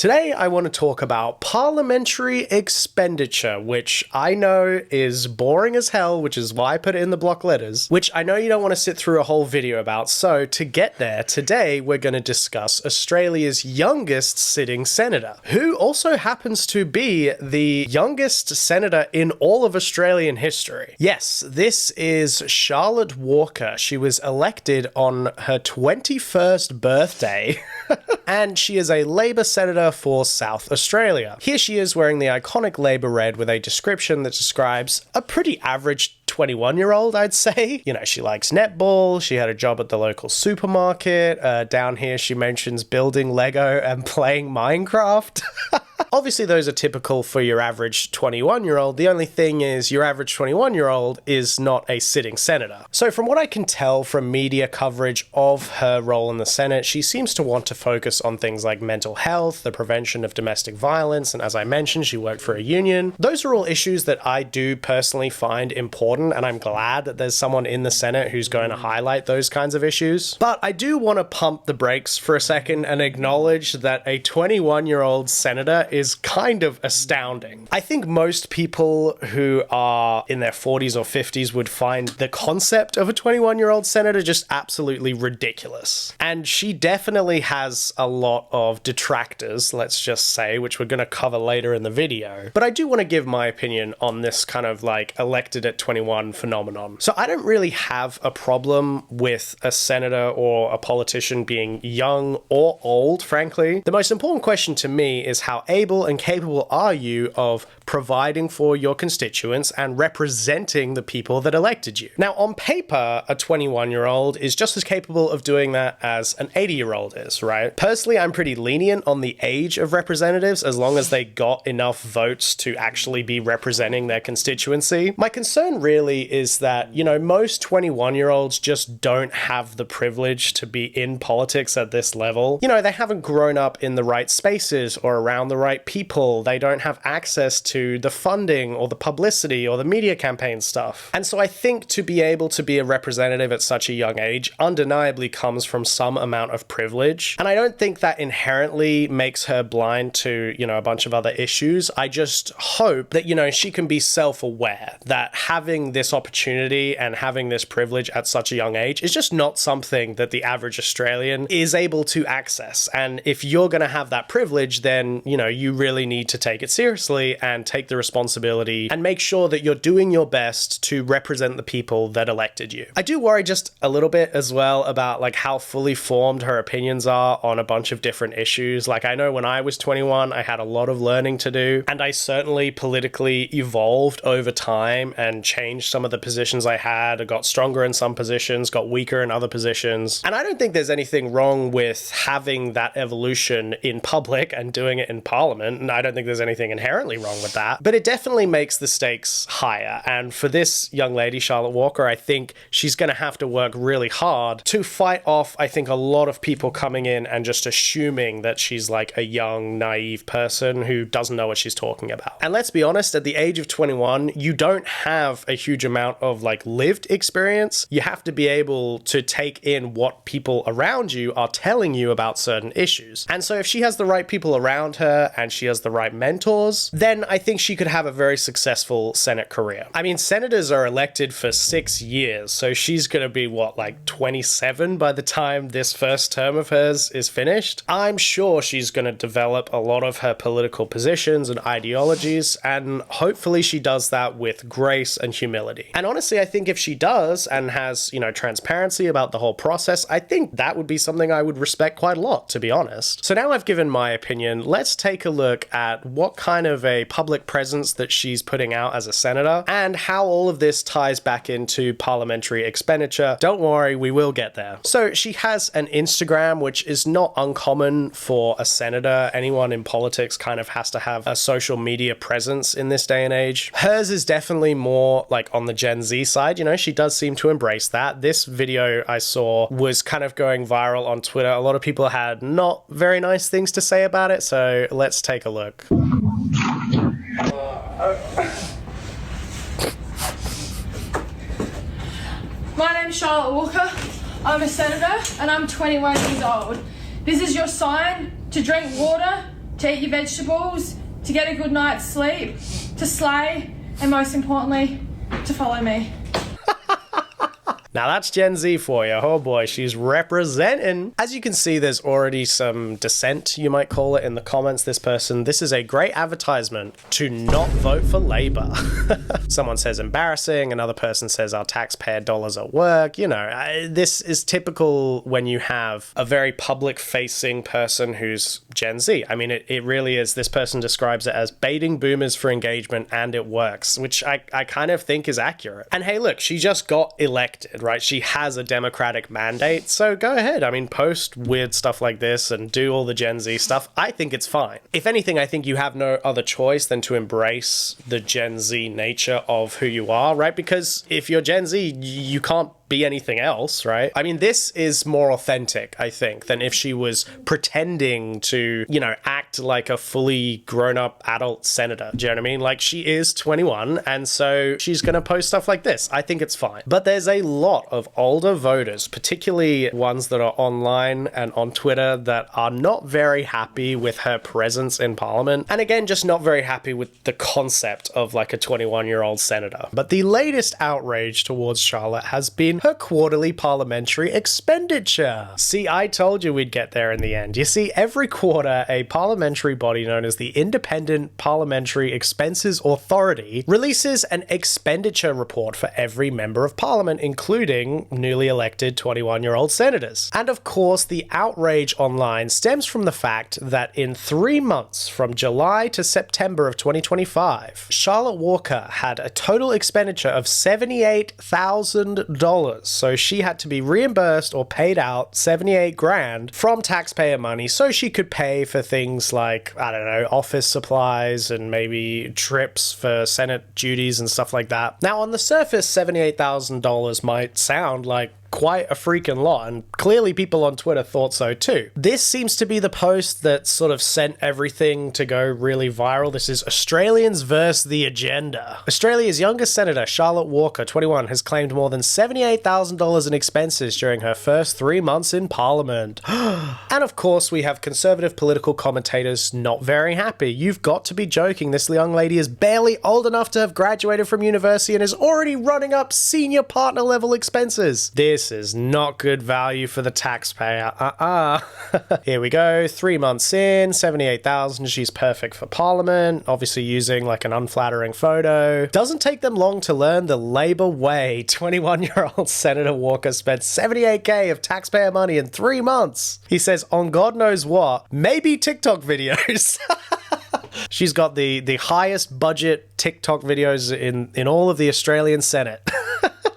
Today I want to talk about parliamentary expenditure, which I know is boring as hell, which is why I put it in the block letters, which I know you don't want to sit through a whole video about. So to get there, today we're going to discuss Australia's youngest sitting senator, who also happens to be the youngest senator in all of Australian history. Yes, this is Charlotte Walker. She was elected on her 21st birthday. And she is a Labor senator for South Australia. Here she is wearing the iconic Labor red with a description that describes a pretty average 21-year-old, I'd say. You know, she likes netball, she had a job at the local supermarket, down here she mentions building Lego and playing Minecraft. Obviously, those are typical for your average 21-year-old. The only thing is your average 21-year-old is not a sitting senator. So from what I can tell from media coverage of her role in the Senate, she seems to want to focus on things like mental health, the prevention of domestic violence, and as I mentioned, she worked for a union. Those are all issues that I do personally find important, and I'm glad that there's someone in the Senate who's going to highlight those kinds of issues. But I do want to pump the brakes for a second and acknowledge that a 21-year-old senator is kind of astounding. I think most people who are in their 40s or 50s would find the concept of a 21-year-old senator just absolutely ridiculous. And she definitely has a lot of detractors, let's just say, which we're going to cover later in the video. But I do want to give my opinion on this kind of like elected at 21 phenomenon. So I don't really have a problem with a senator or a politician being young or old, frankly. The most important question to me is how able and capable are you of providing for your constituents and representing the people that elected you? Now, on paper, a 21-year-old is just as capable of doing that as an 80-year-old is, right? Personally, I'm pretty lenient on the age of representatives as long as they got enough votes to actually be representing their constituency. My concern really is that, you know, most 21-year-olds just don't have the privilege to be in politics at this level. You know, they haven't grown up in the right spaces or around the right people. They don't have access to the funding or the publicity or the media campaign stuff. And so I think to be able to be a representative at such a young age undeniably comes from some amount of privilege. And I don't think that inherently makes her blind to, you know, a bunch of other issues. I just hope that, you know, she can be self-aware that having this opportunity and having this privilege at such a young age is just not something that the average Australian is able to access. And if you're going to have that privilege, then, you know, you really need to take it seriously and take the responsibility and make sure that you're doing your best to represent the people that elected you. I do worry just a little bit as well about like how fully formed her opinions are on a bunch of different issues. Like I know when I was 21, I had a lot of learning to do, and I certainly politically evolved over time and changed some of the positions I had. I got stronger in some positions, got weaker in other positions. And I don't think there's anything wrong with having that evolution in public and doing it in Parliament, and I don't think there's anything inherently wrong with that, but it definitely makes the stakes higher. And for this young lady, Charlotte Walker, I think she's going to have to work really hard to fight off, I think, a lot of people coming in and just assuming that she's like a young, naive person who doesn't know what she's talking about. And let's be honest, at the age of 21, you don't have a huge amount of like lived experience. You have to be able to take in what people around you are telling you about certain issues. And so if she has the right people around her and she has the right mentors, then I think she could have a very successful Senate career. I mean, senators are elected for 6 years, so she's going to be, what, like 27 by the time this first term of hers is finished? I'm sure she's going to develop a lot of her political positions and ideologies, and hopefully she does that with grace and humility. And honestly, I think if she does and has, you know, transparency about the whole process, I think that would be something I would respect quite a lot, to be honest. So now I've given my opinion, let's take a look at what kind of a public presence that she's putting out as a senator and how all of this ties back into parliamentary expenditure. Don't worry, we will get there. So she has an Instagram, which is not uncommon for a senator. Anyone in politics kind of has to have a social media presence in this day and age. Hers is definitely more like on the Gen Z side. You know, she does seem to embrace that. This video I saw was kind of going viral on Twitter. A lot of people had not very nice things to say about it, so let's take a look. My name's Charlotte Walker. I'm a senator and I'm 21 years old. This is your sign to drink water, to eat your vegetables, to get a good night's sleep, to slay, and most importantly, to follow me. Now that's Gen Z for you. Oh boy, she's representing. As you can see, there's already some dissent, you might call it, in the comments. This is a great advertisement to not vote for Labour. Someone says embarrassing, another person says our taxpayer dollars at work. You know, this is typical when you have a very public-facing person who's Gen Z. I mean, it really is. This person describes it as baiting boomers for engagement, and it works, which I kind of think is accurate. And hey, look, she just got elected, right? She has a democratic mandate, so go ahead. I mean, post weird stuff like this and do all the Gen Z stuff. I think it's fine. If anything, I think you have no other choice than to embrace the Gen Z nature of who you are, right? Because if you're Gen Z, you can't be anything else, right? I mean, this is more authentic, I think, than if she was pretending to, you know, act like a fully grown-up adult senator. Do you know what I mean? Like, she is 21, and so she's gonna post stuff like this. I think it's fine. But there's a lot of older voters, particularly ones that are online and on Twitter, that are not very happy with her presence in Parliament. And again, just not very happy with the concept of like a 21-year-old senator. But the latest outrage towards Charlotte has been her quarterly parliamentary expenditure. See, I told you we'd get there in the end. You see, every quarter, a parliamentary body known as the Independent Parliamentary Expenses Authority releases an expenditure report for every member of parliament, including newly elected 21-year-old senators. And of course, the outrage online stems from the fact that in 3 months, from July to September of 2025, Charlotte Walker had a total expenditure of $78,000. So she had to be reimbursed or paid out 78 grand from taxpayer money so she could pay for things like, I don't know, office supplies and maybe trips for Senate duties and stuff like that. Now, on the surface, $78,000 might sound like quite a freaking lot, and clearly people on Twitter thought so too. This seems to be the post that sort of sent everything to go really viral. This is Australians versus the agenda. Australia's youngest senator, Charlotte Walker, 21, has claimed more than $78,000 in expenses during her first 3 months in Parliament. And of course, we have conservative political commentators not very happy. You've got to be joking. This young lady is barely old enough to have graduated from university and is already running up senior partner level expenses. This is not good value for the taxpayer. Here we go. 3 months in, 78,000. She's perfect for Parliament. Obviously using like an unflattering photo. Doesn't take them long to learn the Labour way. 21-year-old Senator Walker spent 78k of taxpayer money in 3 months. He says on God knows what, maybe TikTok videos. She's got the highest budget TikTok videos in all of the Australian Senate.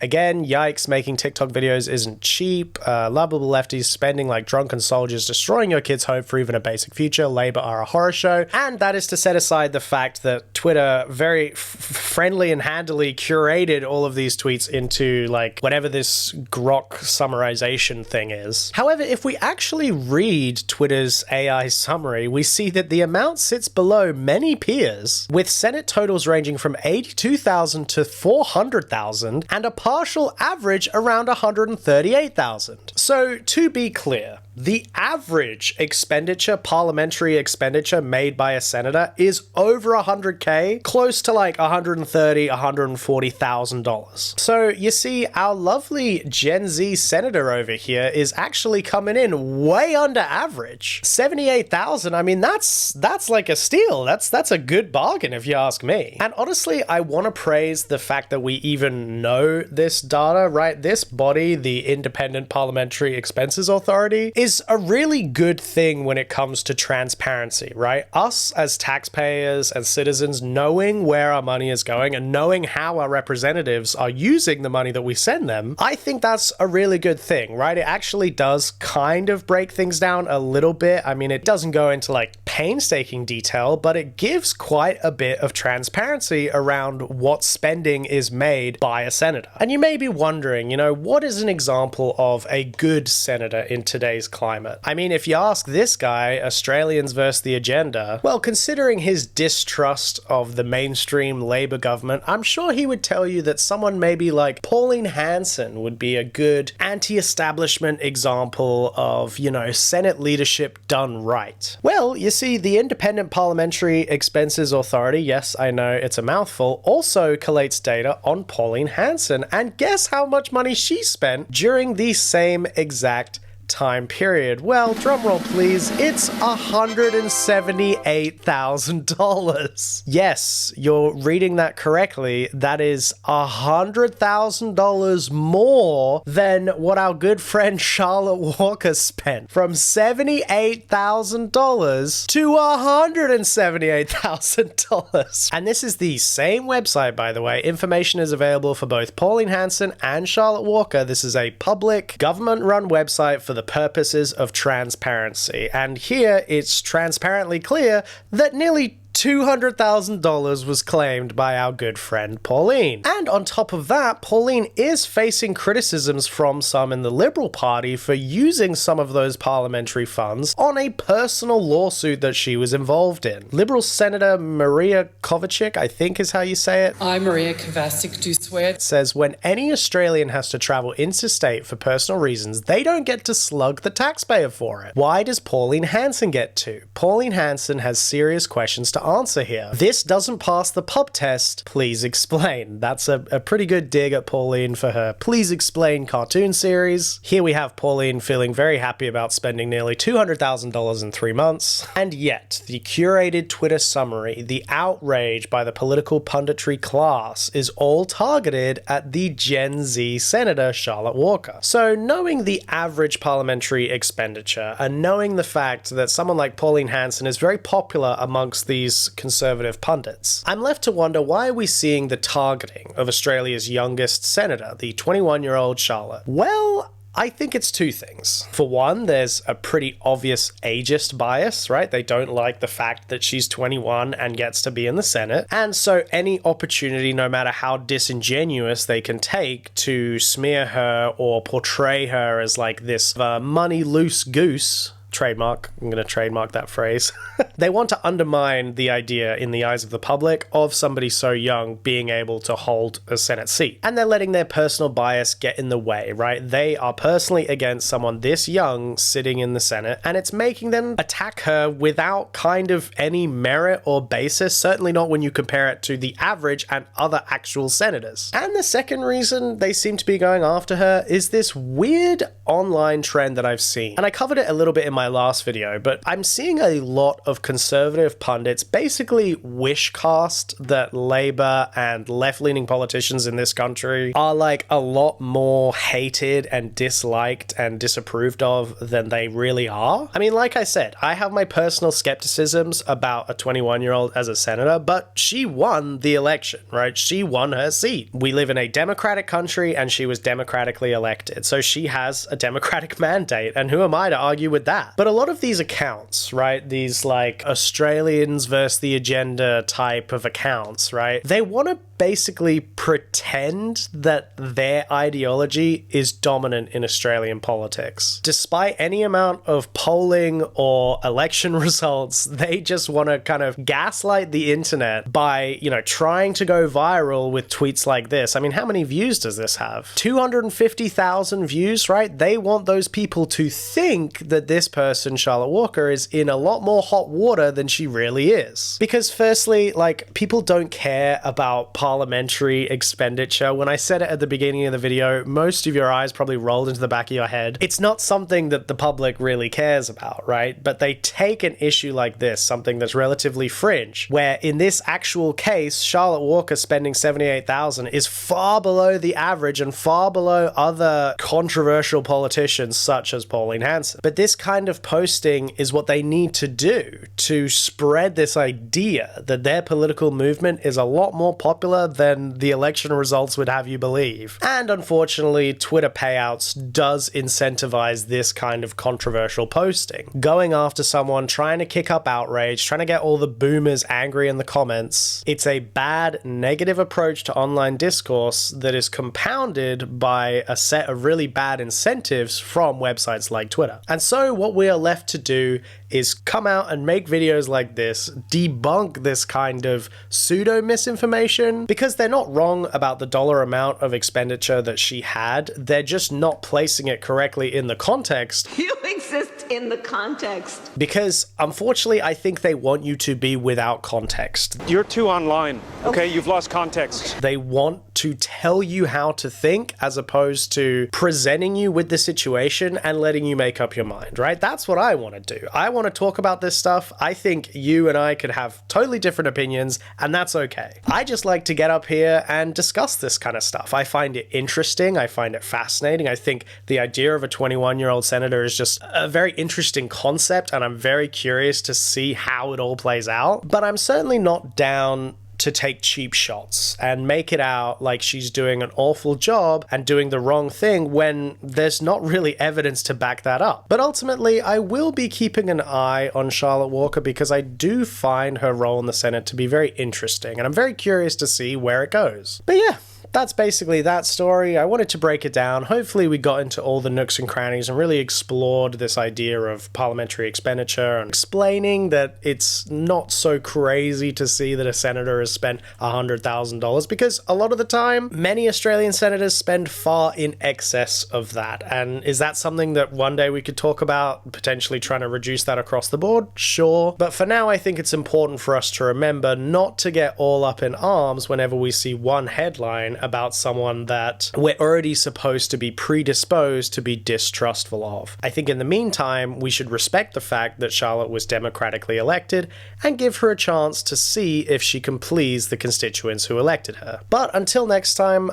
Again, yikes, making TikTok videos isn't cheap. Lovable lefties spending like drunken soldiers, destroying your kids' hope for even a basic future. Labour are a horror show. And that is to set aside the fact that Twitter very friendly and handily curated all of these tweets into like whatever this grok summarization thing is. However, if we actually read Twitter's AI summary, we see that the amount sits below many peers, with Senate totals ranging from 82,000 to 400,000 and a partial average around 138,000. So to be clear, the average expenditure, parliamentary expenditure made by a senator is over 100k, close to like $130,000, $140,000. So you see, our lovely Gen Z senator over here is actually coming in way under average. 78,000. I mean, that's like a steal. That's a good bargain if you ask me. And honestly, I want to praise the fact that we even know this data, right? This body, the Independent Parliamentary Expenses Authority, is a really good thing when it comes to transparency, right? Us as taxpayers and citizens knowing where our money is going and knowing how our representatives are using the money that we send them, I think that's a really good thing, right? It actually does kind of break things down a little bit. I mean, it doesn't go into like painstaking detail, but it gives quite a bit of transparency around what spending is made by a senator. And you may be wondering, you know, what is an example of a good senator in today's climate? I mean, if you ask this guy, Australians versus the agenda, well, considering his distrust of the mainstream Labour government, I'm sure he would tell you that someone maybe like Pauline Hanson would be a good anti-establishment example of, you know, Senate leadership done right. Well, you see, see, the Independent Parliamentary Expenses Authority, yes, I know it's a mouthful, also collates data on Pauline Hanson, and guess how much money she spent during the same exact time period? Well, drumroll please, it's $178,000. Yes, you're reading that correctly. That is $100,000 more than what our good friend Charlotte Walker spent. From $78,000 to $178,000. And this is the same website, by the way. Information is available for both Pauline Hanson and Charlotte Walker. This is a public government-run website for the purposes of transparency. And here it's transparently clear that nearly $200,000 was claimed by our good friend Pauline. And on top of that, Pauline is facing criticisms from some in the Liberal Party for using some of those parliamentary funds on a personal lawsuit that she was involved in. Liberal Senator Maria Kovacic, I think is how you say it. I, Maria Kovacic-Danielisweird, says when any Australian has to travel interstate for personal reasons, they don't get to slug the taxpayer for it. Why does Pauline Hanson get to? Pauline Hanson has serious questions to answer here. This doesn't pass the pub test, please explain. That's a pretty good dig at Pauline for her please explain cartoon series. Here we have Pauline feeling very happy about spending nearly $200,000 in 3 months. And yet, the curated Twitter summary, the outrage by the political punditry class is all targeted at the Gen Z Senator Charlotte Walker. So knowing the average parliamentary expenditure and knowing the fact that someone like Pauline Hanson is very popular amongst these conservative pundits, I'm left to wonder, why are we seeing the targeting of Australia's youngest senator, the 21-year-old Charlotte? Well, I think it's two things. For one, there's a pretty obvious ageist bias, right? They don't like the fact that she's 21 and gets to be in the Senate. And so any opportunity, no matter how disingenuous they can take to smear her or portray her as like this money loose goose, trademark, I'm going to trademark that phrase. They want to undermine the idea in the eyes of the public of somebody so young being able to hold a Senate seat. And they're letting their personal bias get in the way, right? They are personally against someone this young sitting in the Senate, and it's making them attack her without kind of any merit or basis, certainly not when you compare it to the average and other actual senators. And the second reason they seem to be going after her is this weird online trend that I've seen. And I covered it a little bit in my last video, but I'm seeing a lot of conservative pundits basically wish cast that Labour and left-leaning politicians in this country are like a lot more hated and disliked and disapproved of than they really are. I mean, like I said, I have my personal skepticisms about a 21-year-old as a senator, but she won the election, right? She won her seat. We live in a democratic country and she was democratically elected, so she has a democratic mandate, and who am I to argue with that? But a lot of these accounts, right, these like Australians versus the agenda type of accounts, right, they want to basically pretend that their ideology is dominant in Australian politics. Despite any amount of polling or election results, they just want to kind of gaslight the internet by, you know, trying to go viral with tweets like this. I mean, how many views does this have? 250,000 views, right? They want those people to think that this person, Charlotte Walker, is in a lot more hot water than she really is. Because firstly, like, people don't care about parliamentary expenditure. When I said it at the beginning of the video, most of your eyes probably rolled into the back of your head. It's not something that the public really cares about, right? But they take an issue like this, something that's relatively fringe, where in this actual case, Charlotte Walker spending $78,000 is far below the average and far below other controversial politicians such as Pauline Hanson. But this kind of posting is what they need to do to spread this idea that their political movement is a lot more popular than the election results would have you believe. And unfortunately, Twitter payouts does incentivize this kind of controversial posting. Going after someone, trying to kick up outrage, trying to get all the boomers angry in the comments. It's a bad, negative approach to online discourse that is compounded by a set of really bad incentives from websites like Twitter. And so what we are left to do is come out and make videos like this, debunk this kind of pseudo misinformation, because they're not wrong about the dollar amount of expenditure that she had. They're just not placing it correctly in the context. You exist it in the context. Because unfortunately, I think they want you to be without context. You're too online, okay? You've lost context. They want to tell you how to think as opposed to presenting you with the situation and letting you make up your mind, right? That's what I want to do. I want to talk about this stuff. I think you and I could have totally different opinions, and that's okay. I just like to get up here and discuss this kind of stuff. I find it interesting. I find it fascinating. I think the idea of a 21-year-old senator is just a very interesting concept, and I'm very curious to see how it all plays out. But I'm certainly not down to take cheap shots and make it out like she's doing an awful job and doing the wrong thing when there's not really evidence to back that up. But ultimately, I will be keeping an eye on Charlotte Walker because I do find her role in the Senate to be very interesting, and I'm very curious to see where it goes. But yeah, that's basically that story. I wanted to break it down. Hopefully we got into all the nooks and crannies and really explored this idea of parliamentary expenditure and explaining that it's not so crazy to see that a senator has spent $100,000, because a lot of the time, many Australian senators spend far in excess of that. And is that something that one day we could talk about, potentially trying to reduce that across the board? Sure. But for now, I think it's important for us to remember not to get all up in arms whenever we see one headline about someone that we're already supposed to be predisposed to be distrustful of. I think in the meantime, we should respect the fact that Charlotte was democratically elected and give her a chance to see if she can please the constituents who elected her. But until next time,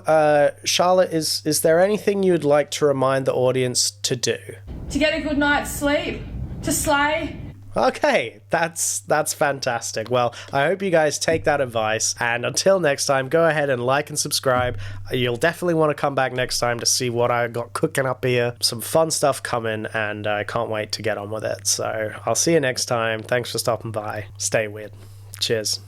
Charlotte, is there anything you'd like to remind the audience to do? To get a good night's sleep, to slay. Okay, that's fantastic. Well, I hope you guys take that advice, and until next time, go ahead and like and subscribe. You'll definitely want to come back next time to see what I got cooking up here. Some fun stuff coming, and I can't wait to get on with it. So I'll see you next time. Thanks for stopping by. Stay weird. Cheers.